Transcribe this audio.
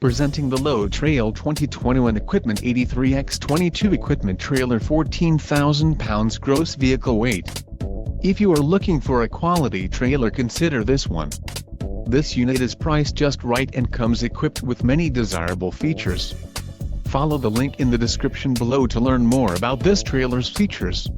Presenting the Low Trail 2021 Equipment 83x22 Equipment Trailer, 14,000 pounds gross vehicle weight. If you are looking for a quality trailer, consider this one. This unit is priced just right and comes equipped with many desirable features. Follow the link in the description below to learn more about this trailer's features.